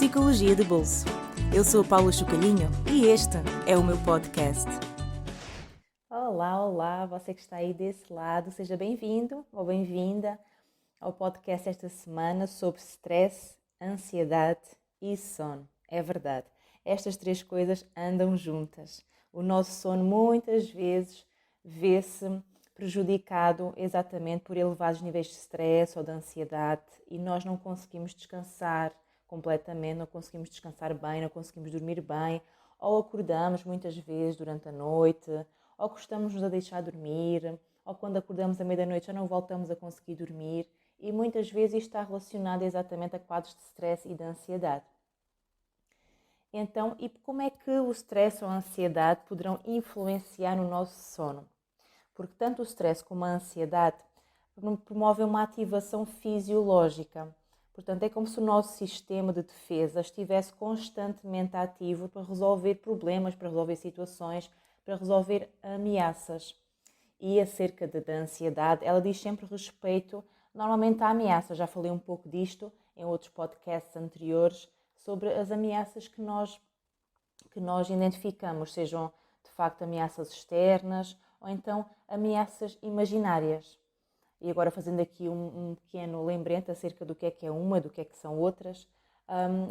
Psicologia de Bolso. Eu sou a Paula Chocalhinho e este é o meu podcast. Olá, você que está aí desse lado, seja bem-vindo ou bem-vinda ao podcast esta semana sobre stress, ansiedade e sono. É verdade, estas três coisas andam juntas. O nosso sono muitas vezes vê-se prejudicado exatamente por elevados níveis de stress ou de ansiedade e nós não conseguimos descansar completamente, não conseguimos descansar bem, não conseguimos dormir bem, ou acordamos muitas vezes durante a noite, ou gostamos-nos a deixar dormir, ou quando acordamos à meia-noite já não voltamos a conseguir dormir, e muitas vezes isto está relacionado exatamente a quadros de stress e de ansiedade. Então, e como é que o stress ou a ansiedade poderão influenciar no nosso sono? Porque tanto o stress como a ansiedade promovem uma ativação fisiológica. Portanto, é como se o nosso sistema de defesa estivesse constantemente ativo para resolver problemas, para resolver situações, para resolver ameaças. E acerca da ansiedade, ela diz sempre respeito normalmente à ameaça. Já falei um pouco disto em outros podcasts anteriores sobre as ameaças que nós identificamos, sejam de facto ameaças externas ou então ameaças imaginárias. E agora fazendo aqui um pequeno lembrete acerca do que é uma, do que é que são outras.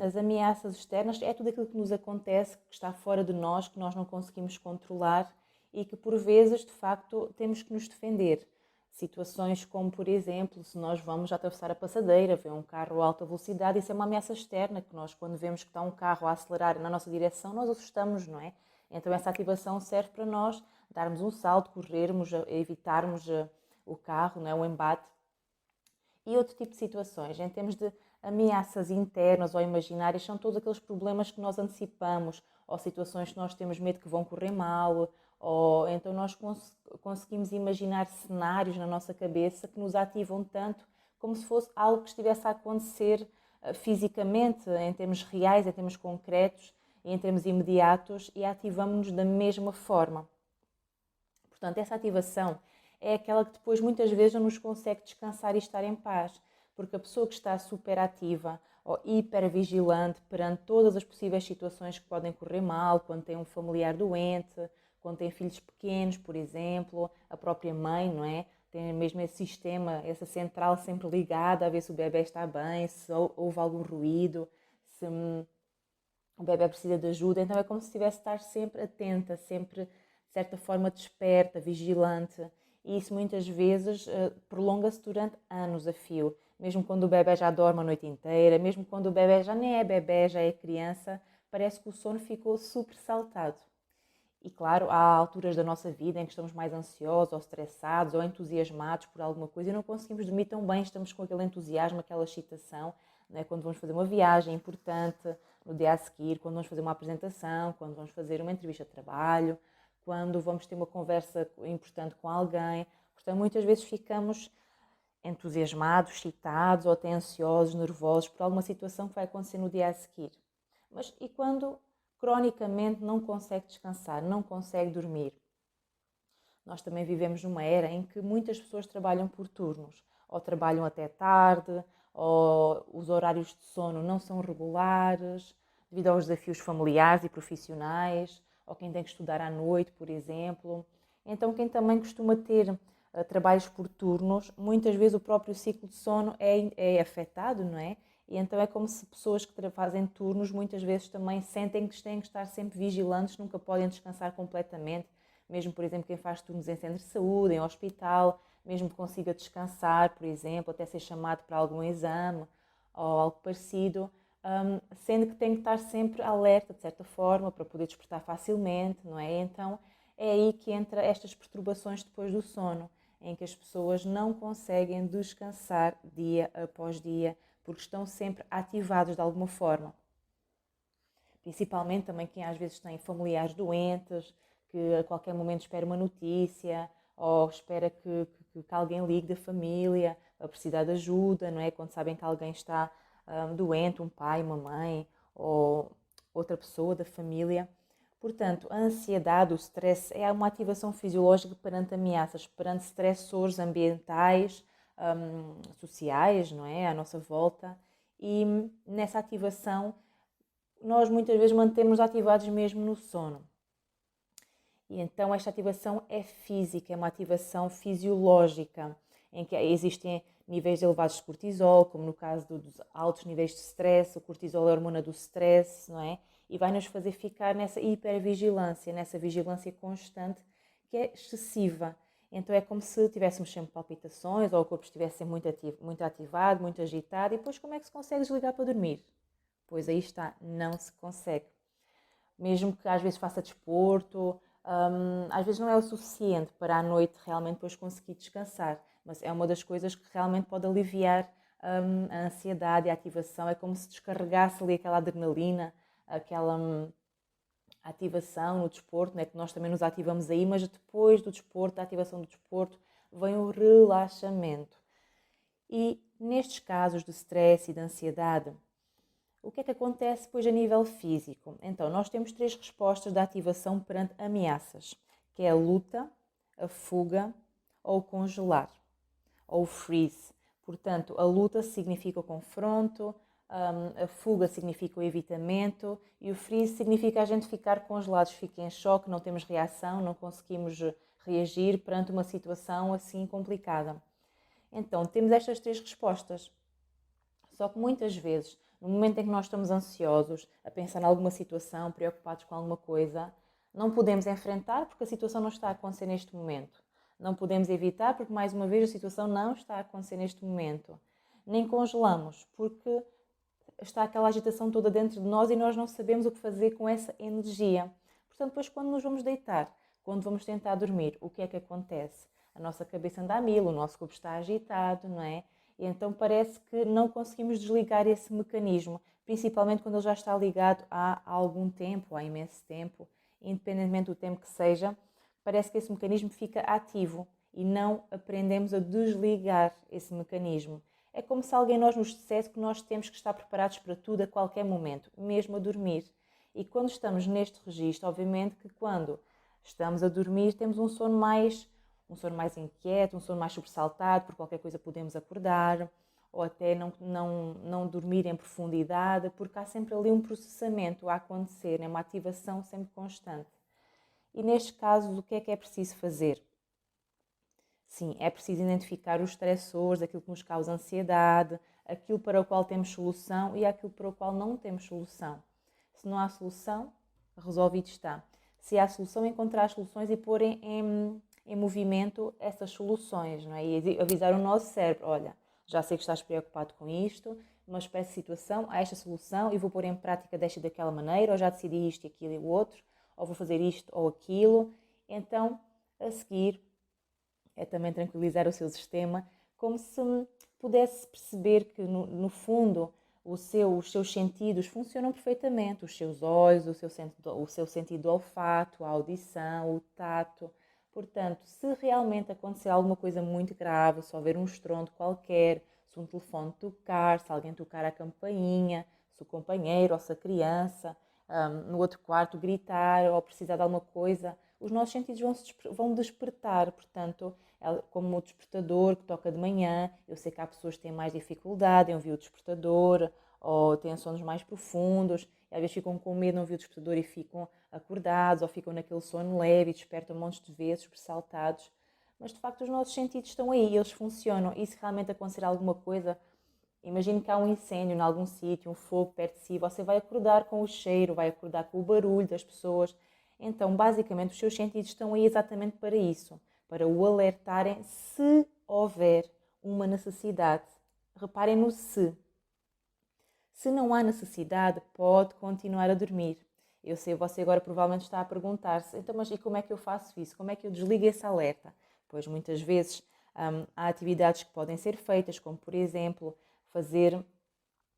As ameaças externas é tudo aquilo que nos acontece, que está fora de nós, que nós não conseguimos controlar e que por vezes, de facto, temos que nos defender. Situações como, por exemplo, se nós vamos atravessar a passadeira, ver um carro a alta velocidade, isso é uma ameaça externa, que nós, quando vemos que está um carro a acelerar na nossa direção, nós assustamos, não é? Então essa ativação serve para nós darmos um salto, corrermos, evitarmos o carro, não é? O embate. E outro tipo de situações, em termos de ameaças internas ou imaginárias, são todos aqueles problemas que nós antecipamos, ou situações que nós temos medo que vão correr mal, ou então nós conseguimos imaginar cenários na nossa cabeça que nos ativam tanto como se fosse algo que estivesse a acontecer fisicamente, em termos reais, em termos concretos e em termos imediatos, e ativamos-nos da mesma forma. Portanto, essa ativação é aquela que depois muitas vezes não nos consegue descansar e estar em paz, porque a pessoa que está super ativa ou hipervigilante perante todas as possíveis situações que podem correr mal, quando tem um familiar doente, quando tem filhos pequenos, por exemplo, a própria mãe, não é? Tem mesmo esse sistema, essa central sempre ligada a ver se o bebê está bem, se houve algum ruído, se o bebê precisa de ajuda, então é como se estivesse a estar sempre atenta, sempre de certa forma desperta, vigilante, e isso muitas vezes prolonga-se durante anos a fio, mesmo quando o bebê já dorme a noite inteira, mesmo quando o bebê já nem é bebê, já é criança, parece que o sono ficou super saltado. E claro, há alturas da nossa vida em que estamos mais ansiosos ou estressados ou entusiasmados por alguma coisa e não conseguimos dormir tão bem, estamos com aquele entusiasmo, aquela excitação, né? Quando vamos fazer uma viagem importante, no dia a seguir, quando vamos fazer uma apresentação, quando vamos fazer uma entrevista de trabalho, quando vamos ter uma conversa importante com alguém. Portanto, muitas vezes ficamos entusiasmados, excitados ou até ansiosos, nervosos por alguma situação que vai acontecer no dia a seguir. Mas e quando cronicamente não consegue descansar, não consegue dormir? Nós também vivemos numa era em que muitas pessoas trabalham por turnos, ou trabalham até tarde, ou os horários de sono não são regulares, devido aos desafios familiares e profissionais, ou quem tem que estudar à noite, por exemplo. Então, quem também costuma ter trabalhos por turnos, muitas vezes o próprio ciclo de sono é afetado, não é? E então é como se pessoas que fazem turnos muitas vezes também sentem que têm que estar sempre vigilantes, nunca podem descansar completamente, mesmo, por exemplo, quem faz turnos em centro de saúde, em hospital, mesmo que consiga descansar, por exemplo, até ser chamado para algum exame ou algo parecido, sendo que tem que estar sempre alerta, de certa forma, para poder despertar facilmente, não é? Então é aí que entra estas perturbações depois do sono, em que as pessoas não conseguem descansar dia após dia, porque estão sempre ativados de alguma forma. Principalmente também quem às vezes tem familiares doentes, que a qualquer momento espera uma notícia ou espera que alguém ligue da família a precisar de ajuda, não é? Quando sabem que alguém está doente, um pai, uma mãe ou outra pessoa da família. Portanto, a ansiedade, o stress, é uma ativação fisiológica perante ameaças, perante stressores ambientais, sociais, não é? À nossa volta. E nessa ativação nós muitas vezes mantemos ativados mesmo no sono. E então esta ativação é física, é uma ativação fisiológica, em que existem níveis elevados de cortisol, como no caso dos altos níveis de stress. O cortisol é a hormona do stress, não é? E vai nos fazer ficar nessa hipervigilância, nessa vigilância constante que é excessiva. Então é como se tivéssemos sempre palpitações ou o corpo estivesse muito ativado, muito agitado. E depois como é que se consegue desligar para dormir? Pois aí está, não se consegue. Mesmo que às vezes faça desporto, às vezes não é o suficiente para à noite realmente depois conseguir descansar. Mas é uma das coisas que realmente pode aliviar a ansiedade e a ativação. É como se descarregasse ali aquela adrenalina, aquela ativação no desporto, né? Que nós também nos ativamos aí, mas depois do desporto, da ativação do desporto, vem o relaxamento. E nestes casos de stress e de ansiedade, o que é que acontece depois a nível físico? Então, nós temos 3 respostas de ativação perante ameaças, que é a luta, a fuga ou o congelar, ou o freeze. Portanto, a luta significa o confronto, a fuga significa o evitamento e o freeze significa a gente ficar congelados, fica em choque, não temos reação, não conseguimos reagir perante uma situação assim complicada. Então, temos estas 3 respostas. Só que muitas vezes, no momento em que nós estamos ansiosos, a pensar em alguma situação, preocupados com alguma coisa, não podemos enfrentar porque a situação não está a acontecer neste momento. Não podemos evitar porque, mais uma vez, a situação não está a acontecer neste momento. Nem congelamos porque está aquela agitação toda dentro de nós e nós não sabemos o que fazer com essa energia. Portanto, depois quando nos vamos deitar, quando vamos tentar dormir, o que é que acontece? A nossa cabeça anda a mil, o nosso corpo está agitado, não é? E então parece que não conseguimos desligar esse mecanismo, principalmente quando ele já está ligado há algum tempo, há imenso tempo, independentemente do tempo que seja, parece que esse mecanismo fica ativo e não aprendemos a desligar esse mecanismo. É como se alguém nos dissesse que nós temos que estar preparados para tudo a qualquer momento, mesmo a dormir. E quando estamos neste registro, obviamente que quando estamos a dormir temos um sono mais inquieto, um sono mais sobressaltado, por qualquer coisa podemos acordar, ou até não dormir em profundidade, porque há sempre ali um processamento a acontecer, uma ativação sempre constante. E nestes casos, o que é preciso fazer? Sim, é preciso identificar os estressores, aquilo que nos causa ansiedade, aquilo para o qual temos solução e aquilo para o qual não temos solução. Se não há solução, resolvido está. Se há solução, encontrar as soluções e pôr em movimento essas soluções, não é? E avisar o nosso cérebro, olha, já sei que estás preocupado com isto, mas para essa situação há esta solução e vou pôr em prática desta e daquela maneira, ou já decidi isto e aquilo e o outro, ou vou fazer isto ou aquilo. Então, a seguir, é também tranquilizar o seu sistema, como se pudesse perceber que, no fundo, os seus sentidos funcionam perfeitamente. Os seus olhos, o seu sentido do olfato, a audição, o tato. Portanto, se realmente acontecer alguma coisa muito grave, se houver um estrondo qualquer, se um telefone tocar, se alguém tocar a campainha, se o companheiro ou se a criança no outro quarto gritar ou precisar de alguma coisa, os nossos sentidos vão despertar. Portanto, como o despertador que toca de manhã, eu sei que há pessoas que têm mais dificuldade em ouvir o despertador ou têm sonos mais profundos e às vezes ficam com medo de não ouvir o despertador e ficam acordados ou ficam naquele sono leve e despertam montes de vezes, sobressaltados. Mas de facto os nossos sentidos estão aí, eles funcionam e se realmente acontecer alguma coisa, imagine que há um incêndio em algum sítio, um fogo perto de si, você vai acordar com o cheiro, vai acordar com o barulho das pessoas. Então, basicamente, os seus sentidos estão aí exatamente para isso, para o alertarem se houver uma necessidade. Reparem no se. Se não há necessidade, pode continuar a dormir. Eu sei, você agora provavelmente está a perguntar-se, então, mas e como é que eu faço isso? Como é que eu desligo esse alerta? Pois muitas vezes há atividades que podem ser feitas, como por exemplo, fazer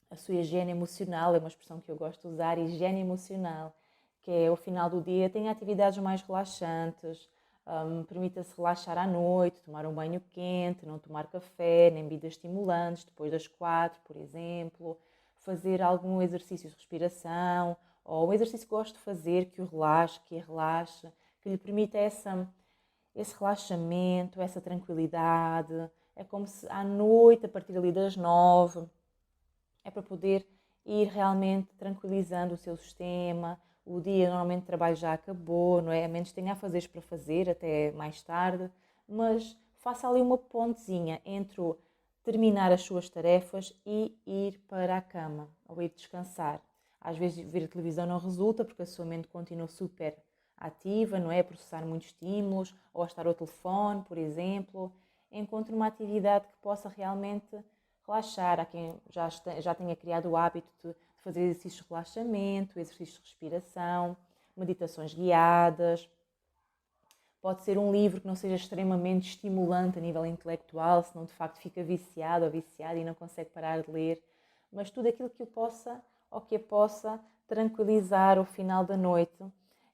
a sua higiene emocional, é uma expressão que eu gosto de usar, higiene emocional, que é ao final do dia, tem atividades mais relaxantes, permita-se relaxar à noite, tomar um banho quente, não tomar café, nem bebidas estimulantes, depois das 4, por exemplo, fazer algum exercício de respiração, ou um exercício que gosto de fazer, que o relaxe, que a relaxe, que lhe permita esse relaxamento, essa tranquilidade. É como se à noite, a partir ali das 9, é para poder e ir realmente tranquilizando o seu sistema. O dia normalmente de trabalho já acabou, não é? A menos que tenha afazeres para fazer até mais tarde, mas faça ali uma pontezinha entre o terminar as suas tarefas e ir para a cama ou ir descansar. Às vezes ver a televisão não resulta porque a sua mente continua super ativa, não é? A processar muitos estímulos ou a estar ao telefone, por exemplo. Encontre uma atividade que possa realmente relaxar. Há quem já tenha criado o hábito de fazer exercícios de relaxamento, exercícios de respiração, meditações guiadas. Pode ser um livro que não seja extremamente estimulante a nível intelectual, senão de facto fica viciado ou viciado e não consegue parar de ler. Mas tudo aquilo que o possa ou que a possa tranquilizar ao final da noite.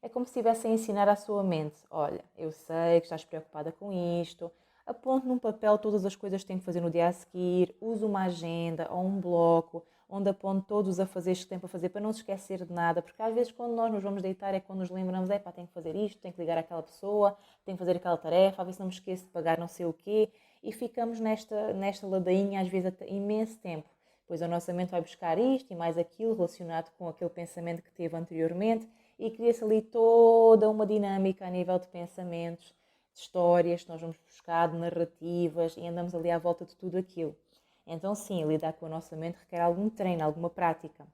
É como se estivesse a ensinar à sua mente: olha, eu sei que estás preocupada com isto, aponte num papel todas as coisas que tem que fazer no dia a seguir, use uma agenda ou um bloco, onde aponte todos os afazeres que tem para fazer, para não se esquecer de nada, porque às vezes quando nós nos vamos deitar é quando nos lembramos: pá, tenho que fazer isto, tenho que ligar àquela pessoa, tenho que fazer aquela tarefa, a ver se não me esqueço de pagar não sei o quê, e ficamos nesta ladainha às vezes até imenso tempo. Pois a nossa mente vai buscar isto e mais aquilo relacionado com aquele pensamento que teve anteriormente e cria-se ali toda uma dinâmica a nível de pensamentos, de histórias que nós vamos buscar, de narrativas, e andamos ali à volta de tudo aquilo. Então sim, lidar com a nossa mente requer algum treino, alguma prática.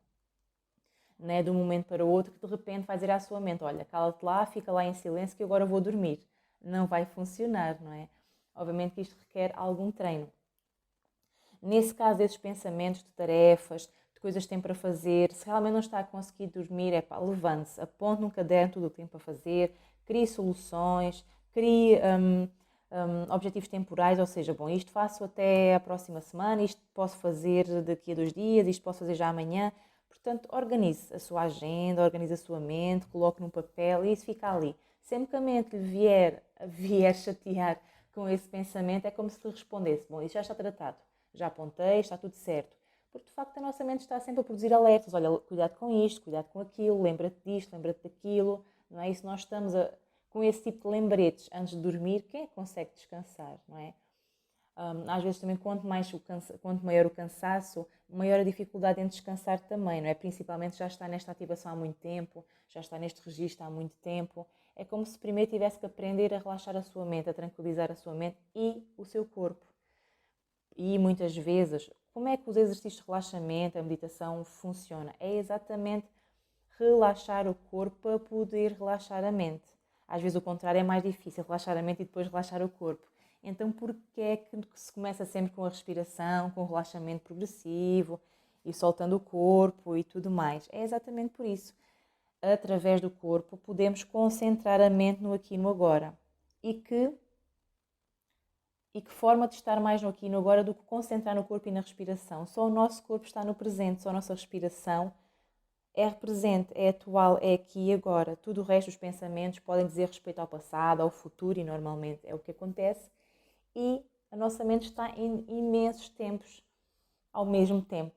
Não é de um momento para o outro que de repente vai dizer à sua mente: olha, cala-te lá, fica lá em silêncio que agora vou dormir. Não vai funcionar, não é? Obviamente que isto requer algum treino. Nesse caso, esses pensamentos de tarefas, de coisas que tem para fazer, se realmente não está a conseguir dormir, levante-se, aponte num caderno tudo o que tem para fazer, crie soluções, crie objetivos temporais, ou seja, bom, isto faço até a próxima semana, isto posso fazer daqui a 2 dias, isto posso fazer já amanhã. Portanto, organize a sua agenda, organize a sua mente, coloque num papel e isso fica ali. Sempre que a mente lhe vier chatear com esse pensamento, é como se lhe respondesse: bom, isso já está tratado, já apontei, está tudo certo. Porque de facto a nossa mente está sempre a produzir alertas: olha, cuidado com isto, cuidado com aquilo, lembra-te disto, lembra-te daquilo, não é? E se nós estamos com esse tipo de lembretes antes de dormir, quem é que consegue descansar, não é? Às vezes também quanto maior o cansaço, maior a dificuldade em descansar também, não é? Principalmente já está nesta ativação há muito tempo, já está neste registro há muito tempo. É como se primeiro tivesse que aprender a relaxar a sua mente, a tranquilizar a sua mente e o seu corpo. E muitas vezes, como é que os exercícios de relaxamento, a meditação funciona? É exatamente relaxar o corpo para poder relaxar a mente. Às vezes o contrário é mais difícil, relaxar a mente e depois relaxar o corpo. Então porquê é que se começa sempre com a respiração, com o relaxamento progressivo e soltando o corpo e tudo mais? É exatamente por isso. Através do corpo podemos concentrar a mente no aqui e no agora. E que forma de estar mais no aqui e no agora do que concentrar no corpo e na respiração. Só o nosso corpo está no presente, só a nossa respiração é presente, é atual, é aqui e agora. Tudo o resto, os pensamentos, podem dizer respeito ao passado, ao futuro, e normalmente é o que acontece. E a nossa mente está em imensos tempos ao mesmo tempo.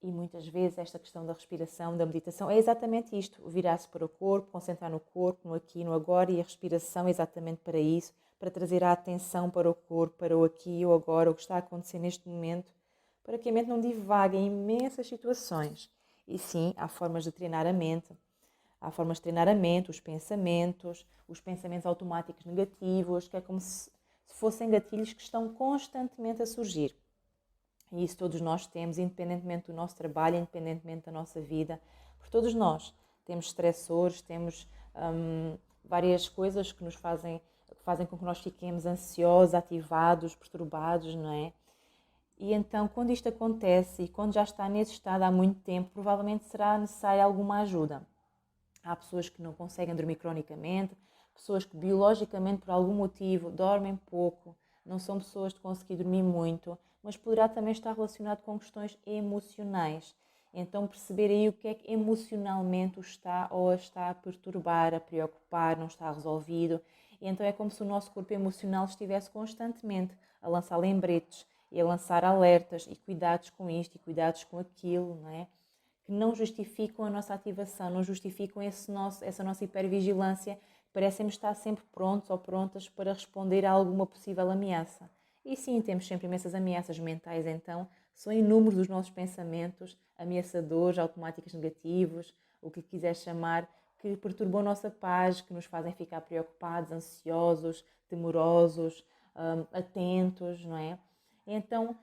E muitas vezes esta questão da respiração, da meditação, é exatamente isto: virar-se para o corpo, concentrar no corpo, no aqui e no agora, e a respiração é exatamente para isso, para trazer a atenção para o corpo, para o aqui e o agora, o que está a acontecer neste momento, para que a mente não divague em imensas situações. E sim, há formas de treinar a mente. Há formas de treinar a mente, os pensamentos automáticos negativos, que é como se fossem gatilhos que estão constantemente a surgir. E isso todos nós temos, independentemente do nosso trabalho, independentemente da nossa vida. Porque todos nós temos estressores, temos várias coisas que fazem com que nós fiquemos ansiosos, ativados, perturbados, não é? E então, quando isto acontece e quando já está nesse estado há muito tempo, provavelmente será necessária alguma ajuda. Há pessoas que não conseguem dormir cronicamente, pessoas que biologicamente, por algum motivo, dormem pouco, não são pessoas de conseguir dormir muito, mas poderá também estar relacionado com questões emocionais. Então perceber aí o que é que emocionalmente o está ou a está a perturbar, a preocupar, não está resolvido. E então é como se o nosso corpo emocional estivesse constantemente a lançar lembretes e a lançar alertas e cuidados com isto e cuidados com aquilo, não é? Que não justificam a nossa ativação, não justificam essa nossa hipervigilância. Parecemos estar sempre prontos ou prontas para responder a alguma possível ameaça. E sim, temos sempre imensas ameaças mentais, então, São inúmeros os nossos pensamentos ameaçadores, automáticos negativos, o que quiser chamar, que perturbam a nossa paz, que nos fazem ficar preocupados, ansiosos, temorosos, atentos, não é? Então,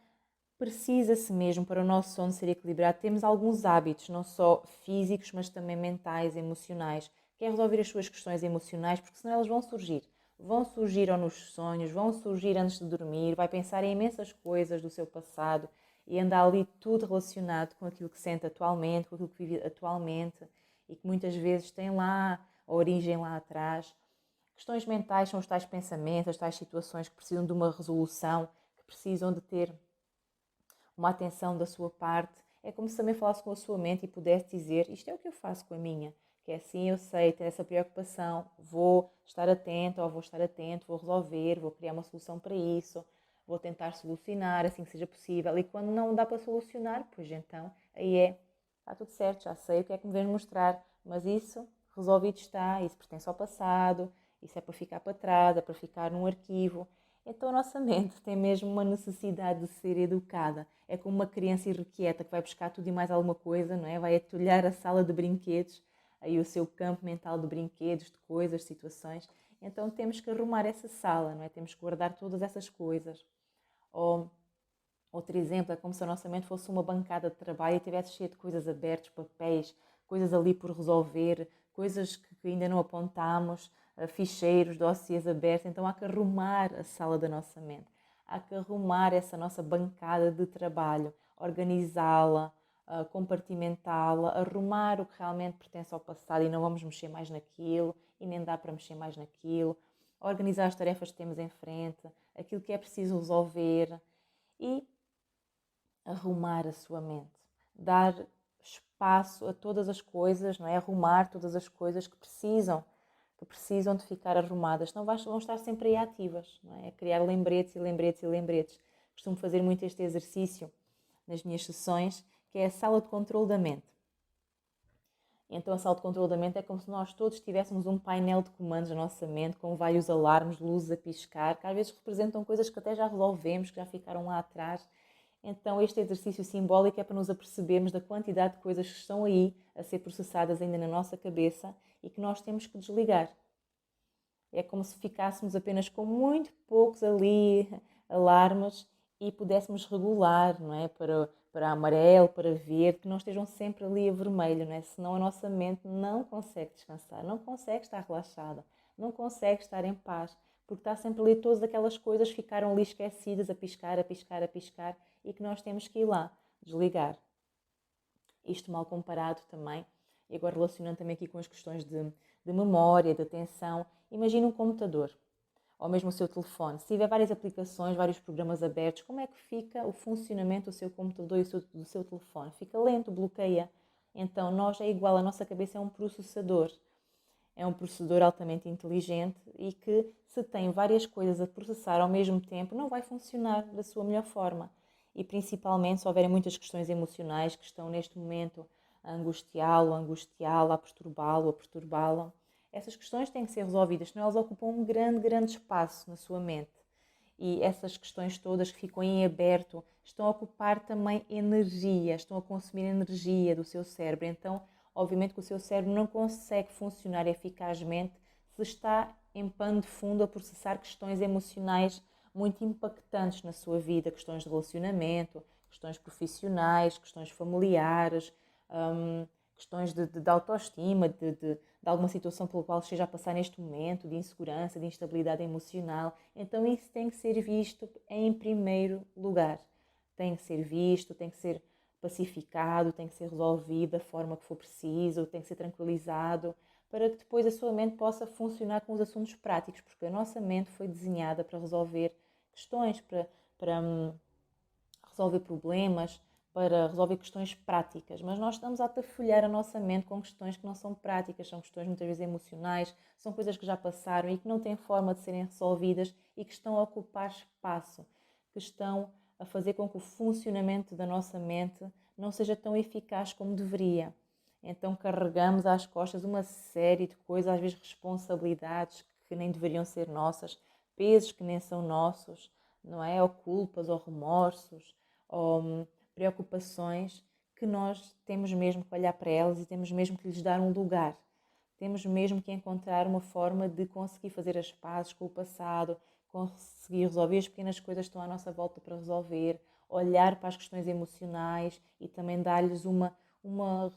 precisa-se mesmo, para o nosso sono ser equilibrado, temos alguns hábitos, não só físicos, mas também mentais, emocionais. Quer resolver as suas questões emocionais, porque senão elas vão surgir. Vão surgir ou nos sonhos, vão surgir antes de dormir, vai pensar em imensas coisas do seu passado e anda ali tudo relacionado com aquilo que sente atualmente, com aquilo que vive atualmente e que muitas vezes tem lá a origem lá atrás. Questões mentais são os tais pensamentos, as tais situações que precisam de uma resolução, que precisam de ter uma atenção da sua parte. É como se também falasse com a sua mente e pudesse dizer: isto é o que eu faço com a minha, que é assim, eu sei ter essa preocupação, vou estar atento ou vou estar atento, vou resolver, vou criar uma solução para isso, vou tentar solucionar assim que seja possível. E quando não dá para solucionar, pois então aí está tudo certo, já sei o que é que me vens mostrar, mas isso resolvido está, isso pertence ao passado, isso é para ficar para trás, é para ficar num arquivo. Então a nossa mente tem mesmo uma necessidade de ser educada. É como uma criança irrequieta que vai buscar tudo e mais alguma coisa, não é? Vai atulhar a sala de brinquedos, aí o seu campo mental de brinquedos, de coisas, de situações. Então temos que arrumar essa sala, não é? Temos que guardar todas essas coisas. Ou outro exemplo é como se a nossa mente fosse uma bancada de trabalho e estivesse cheia de coisas abertas, papéis, coisas ali por resolver, coisas que ainda não apontámos, ficheiros, dossiês abertos. Então há que arrumar a sala da nossa mente. Há que arrumar essa nossa bancada de trabalho, organizá-la, compartimentá-la, arrumar o que realmente pertence ao passado e não vamos mexer mais naquilo e nem dá para mexer mais naquilo. Organizar as tarefas que temos em frente, aquilo que é preciso resolver e arrumar a sua mente, dar espaço a todas as coisas, não é? Arrumar todas as coisas que precisam de ficar arrumadas, senão vão estar sempre aí ativas, não é? Criar lembretes e lembretes e lembretes. Costumo fazer muito este exercício nas minhas sessões, que é a sala de controle da mente. Então a sala de controle da mente é como se nós todos tivéssemos um painel de comandos na nossa mente, com vários alarmes, luzes a piscar, que às vezes representam coisas que até já resolvemos, que já ficaram lá atrás. Então este exercício simbólico é para nos apercebermos da quantidade de coisas que estão aí a ser processadas ainda na nossa cabeça e que nós temos que desligar. É como se ficássemos apenas com muito poucos ali alarmes e pudéssemos regular, não é? Para amarelo, para verde, que não estejam sempre ali a vermelho, não é? Senão a nossa mente não consegue descansar, não consegue estar relaxada, não consegue estar em paz, porque está sempre ali todas aquelas coisas que ficaram ali esquecidas, a piscar, a piscar, a piscar, e que nós temos que ir lá, desligar. Isto mal comparado também, e agora relacionando também aqui com as questões de memória, de atenção, imagina um computador, ou mesmo o seu telefone. Se tiver várias aplicações, vários programas abertos, como é que fica o funcionamento do seu computador e do seu telefone? Fica lento, bloqueia. Então, nós é igual, a nossa cabeça é um processador. É um processador altamente inteligente e que, se tem várias coisas a processar ao mesmo tempo, não vai funcionar da sua melhor forma. E principalmente se houverem muitas questões emocionais que estão neste momento a angustiá-lo, a angustiá-la, a perturbá-lo, a perturbá-la, essas questões têm que ser resolvidas, senão elas ocupam um grande, grande espaço na sua mente. E essas questões todas que ficam em aberto estão a ocupar também energia, estão a consumir energia do seu cérebro. Então, obviamente que o seu cérebro não consegue funcionar eficazmente se está em pano de fundo a processar questões emocionais muito impactantes na sua vida, questões de relacionamento, questões profissionais, questões familiares, questões de autoestima, de alguma situação pela qual esteja a passar neste momento, de insegurança, de instabilidade emocional. Então isso tem que ser visto em primeiro lugar. Tem que ser visto, tem que ser pacificado, tem que ser resolvido da forma que for preciso, tem que ser tranquilizado, para que depois a sua mente possa funcionar com os assuntos práticos, porque a nossa mente foi desenhada para resolver questões, para resolver problemas, para resolver questões práticas, mas nós estamos a atafolhar a nossa mente com questões que não são práticas, são questões muitas vezes emocionais, são coisas que já passaram e que não têm forma de serem resolvidas e que estão a ocupar espaço, que estão a fazer com que o funcionamento da nossa mente não seja tão eficaz como deveria. Então carregamos às costas uma série de coisas, às vezes responsabilidades que nem deveriam ser nossas, pesos que nem são nossos, não é? Ou culpas, ou remorsos, ou preocupações que nós temos mesmo que olhar para elas e temos mesmo que lhes dar um lugar. Temos mesmo que encontrar uma forma de conseguir fazer as pazes com o passado, conseguir resolver as pequenas coisas que estão à nossa volta para resolver, olhar para as questões emocionais e também dar-lhes uma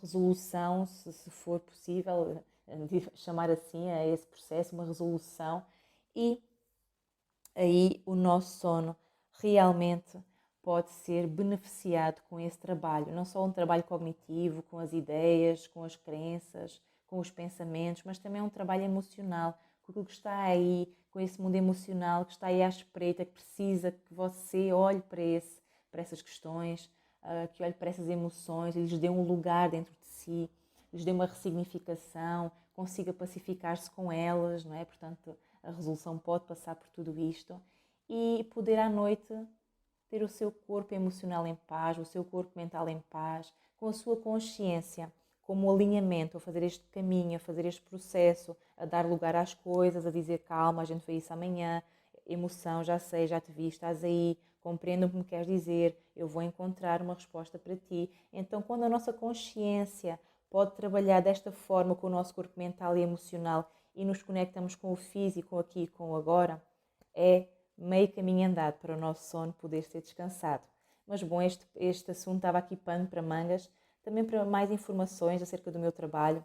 resolução, se for possível, chamar assim a esse processo, uma resolução, e aí o nosso sono realmente pode ser beneficiado com esse trabalho. Não só um trabalho cognitivo, com as ideias, com as crenças, com os pensamentos, mas também um trabalho emocional, com aquilo que está aí, com esse mundo emocional que está aí à espreita, que precisa que você olhe para essas questões, que olhe para essas emoções e lhes dê um lugar dentro de si, lhes dê uma ressignificação, consiga pacificar-se com elas, não é? Portanto, a resolução pode passar por tudo isto e poder à noite ter o seu corpo emocional em paz, o seu corpo mental em paz, com a sua consciência, como alinhamento, a fazer este caminho, a fazer este processo, a dar lugar às coisas, a dizer calma, a gente vê isso amanhã, emoção, já sei, já te vi, estás aí, compreendo o que me queres dizer, eu vou encontrar uma resposta para ti. Então, quando a nossa consciência pode trabalhar desta forma com o nosso corpo mental e emocional e nos conectamos com o físico, com o aqui e com o agora, é meio caminho andado para o nosso sono poder ser descansado. Mas bom, este assunto estava aqui pano para mangas, também para mais informações acerca do meu trabalho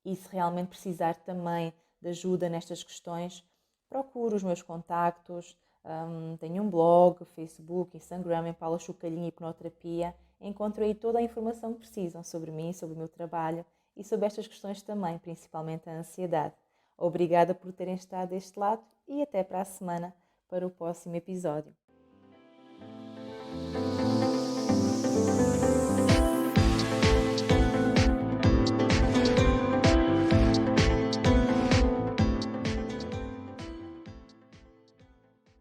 e se realmente precisar também de ajuda nestas questões, procuro os meus contactos, tenho um blog, Facebook, Instagram, em Paula Chocalhinha Hipnoterapia, encontro aí toda a informação que precisam sobre mim, sobre o meu trabalho e sobre estas questões também, principalmente a ansiedade. Obrigada por terem estado deste lado e até para a semana para o próximo episódio.